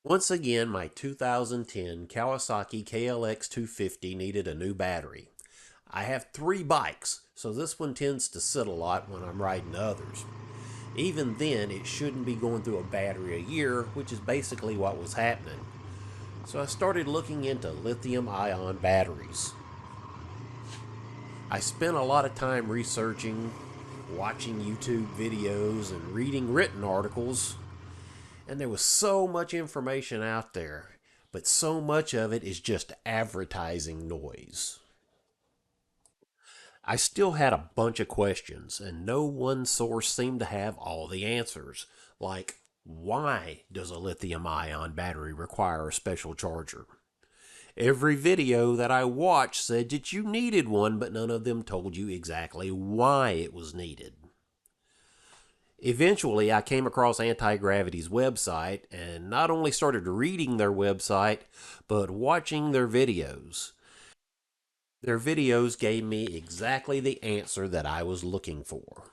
Once again, my 2010 Kawasaki KLX 250 needed a new battery. I have 3 bikes, so this one tends to sit a lot when I'm riding others. Even then, it shouldn't be going through a battery a year, which is basically what was happening. So I started looking into lithium ion batteries. I spent a lot of time researching, watching YouTube videos, and reading written articles, and there was so much information out there, but so much of it is just advertising noise. I still had a bunch of questions, and no one source seemed to have all the answers. Like, why does a lithium ion battery require a special charger? Every video that I watched said that you needed one, but none of them told you exactly why it was needed. Eventually, I came across Antigravity's website and not only started reading their website, but watching their videos. Their videos gave me exactly the answer that I was looking for.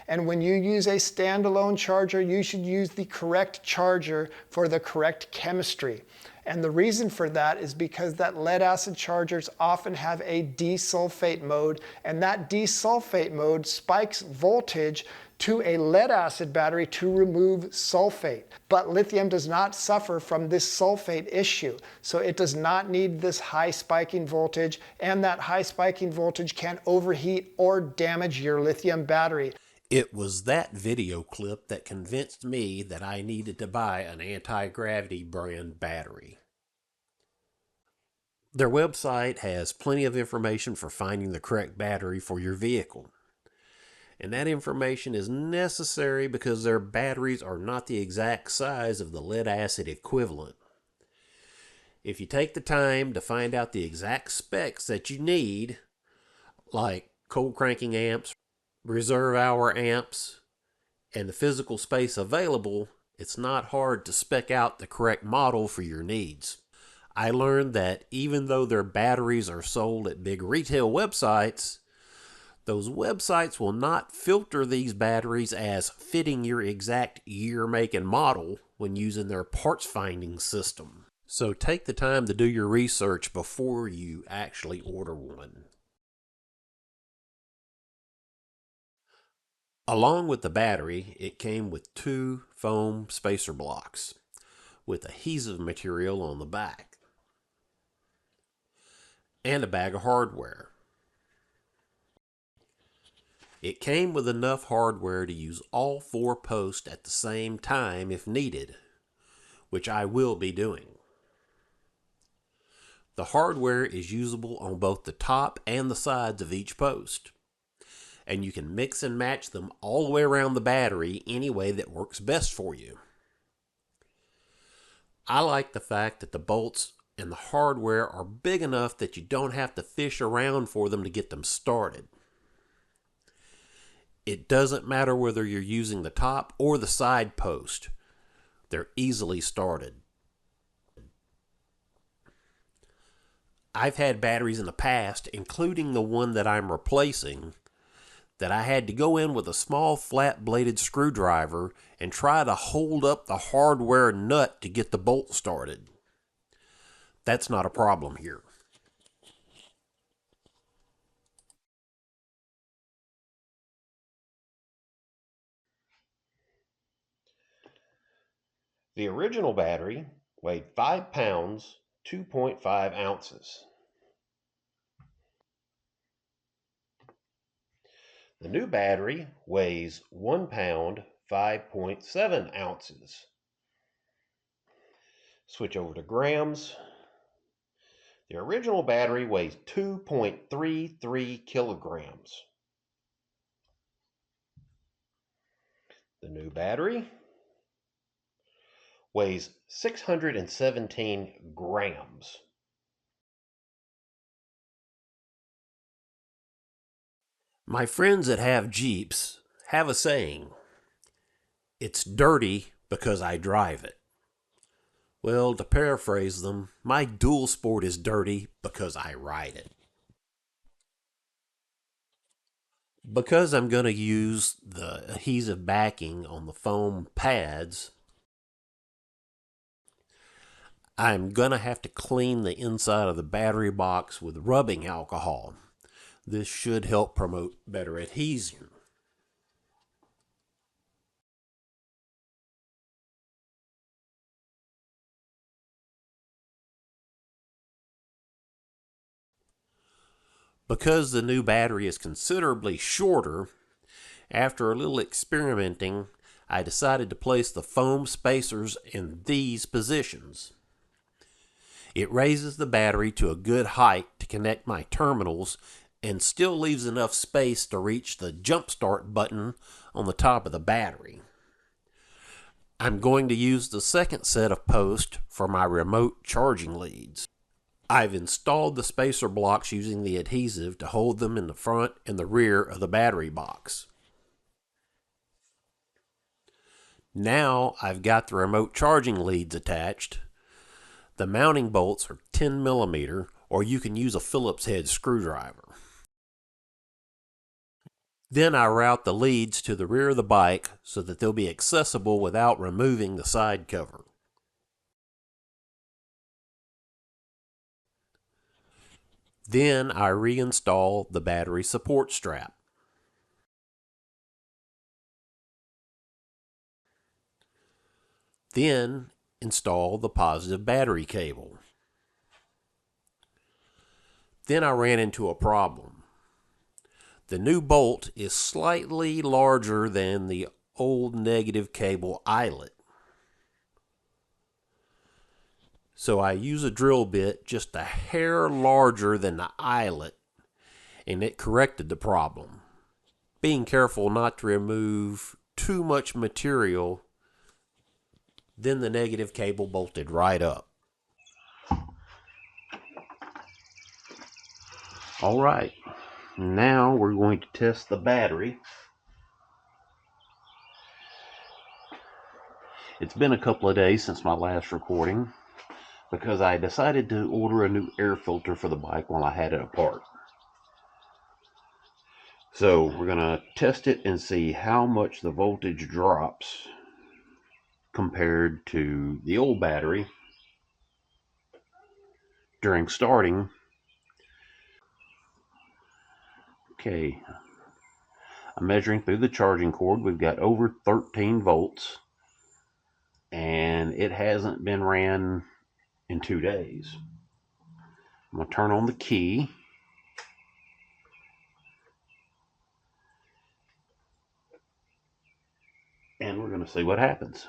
And when you use a standalone charger, you should use the correct charger for the correct chemistry. And the reason for that is because that lead acid chargers often have a desulfate mode, and that desulfate mode spikes voltage to a lead acid battery to remove sulfate. But lithium does not suffer from this sulfate issue. So it does not need this high spiking voltage, and that high spiking voltage can overheat or damage your lithium battery. It was that video clip that convinced me that I needed to buy an anti-gravity brand battery. Their website has plenty of information for finding the correct battery for your vehicle. And that information is necessary because their batteries are not the exact size of the lead acid equivalent. If you take the time to find out the exact specs that you need, like cold cranking amps, reserve hour amps, and the physical space available, it's not hard to spec out the correct model for your needs. I learned that even though their batteries are sold at big retail websites, those websites will not filter these batteries as fitting your exact year, make, and model when using their parts finding system. So take the time to do your research before you actually order one. Along with the battery, it came with 2 foam spacer blocks with adhesive material on the back and a bag of hardware. It came with enough hardware to use all 4 posts at the same time if needed, which I will be doing. The hardware is usable on both the top and the sides of each post, and you can mix and match them all the way around the battery any way that works best for you. I like the fact that the bolts and the hardware are big enough that you don't have to fish around for them to get them started. It doesn't matter whether you're using the top or the side post. They're easily started. I've had batteries in the past, including the one that I'm replacing, that I had to go in with a small flat-bladed screwdriver and try to hold up the hardware nut to get the bolt started. That's not a problem here. The original battery weighed 5 pounds, 2.5 ounces. The new battery weighs 1 pound, 5.7 ounces. Switch over to grams. The original battery weighs 2.33 kilograms. The new battery weighs 617 grams. My friends that have Jeeps have a saying, "It's dirty because I drive it." Well, to paraphrase them, my dual sport is dirty because I ride it. Because I'm going to use the adhesive backing on the foam pads, I'm going to have to clean the inside of the battery box with rubbing alcohol. This should help promote better adhesion. Because the new battery is considerably shorter, after a little experimenting, I decided to place the foam spacers in these positions. It raises the battery to a good height to connect my terminals and still leaves enough space to reach the jump start button on the top of the battery. I'm going to use the second set of posts for my remote charging leads. I've installed the spacer blocks using the adhesive to hold them in the front and the rear of the battery box. Now I've got the remote charging leads attached. The mounting bolts are 10 millimeter, or you can use a Phillips head screwdriver. Then I route the leads to the rear of the bike so that they'll be accessible without removing the side cover. Then I reinstall the battery support strap. Then install the positive battery cable. Then I ran into a problem. The new bolt is slightly larger than the old negative cable eyelet. So I use a drill bit just a hair larger than the eyelet, and it corrected the problem. Being careful not to remove too much material, then the negative cable bolted right up. All right, now we're going to test the battery. It's been a couple of days since my last recording because I decided to order a new air filter for the bike while I had it apart. So we're going to test it and see how much the voltage drops compared to the old battery during starting. Okay, I'm measuring through the charging cord. We've got over 13 volts, and it hasn't been ran in 2 days. I'm going to turn on the key. And we're going to see what happens.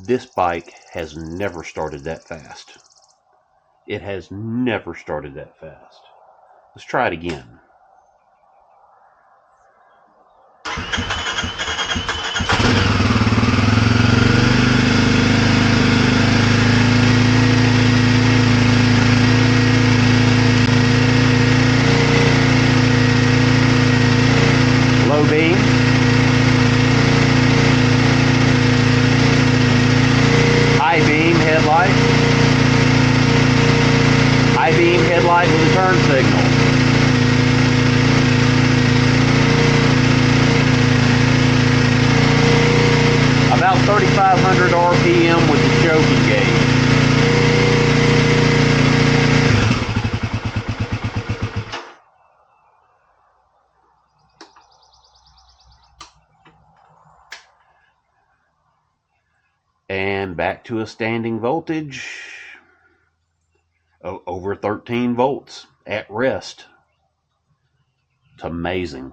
This bike has never started that fast. It has never started that fast. Let's try it again. Low beam. High beam headlight. High beam headlight with a turn signal. About 3,500 RPM with the choking gauge. And back to a standing voltage. Over 13 volts at rest. It's amazing.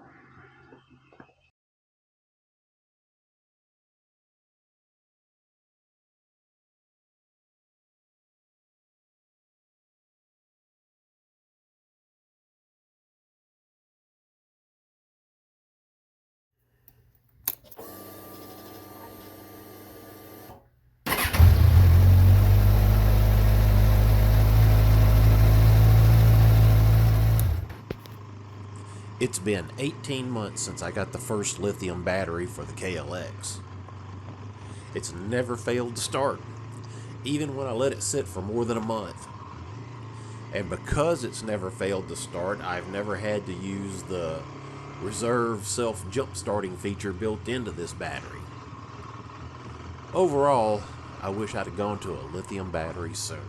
It's been 18 months since I got the first lithium battery for the KLX. It's never failed to start, even when I let it sit for more than a month. And because it's never failed to start, I've never had to use the reserve self-jump starting feature built into this battery. Overall, I wish I'd have gone to a lithium battery sooner.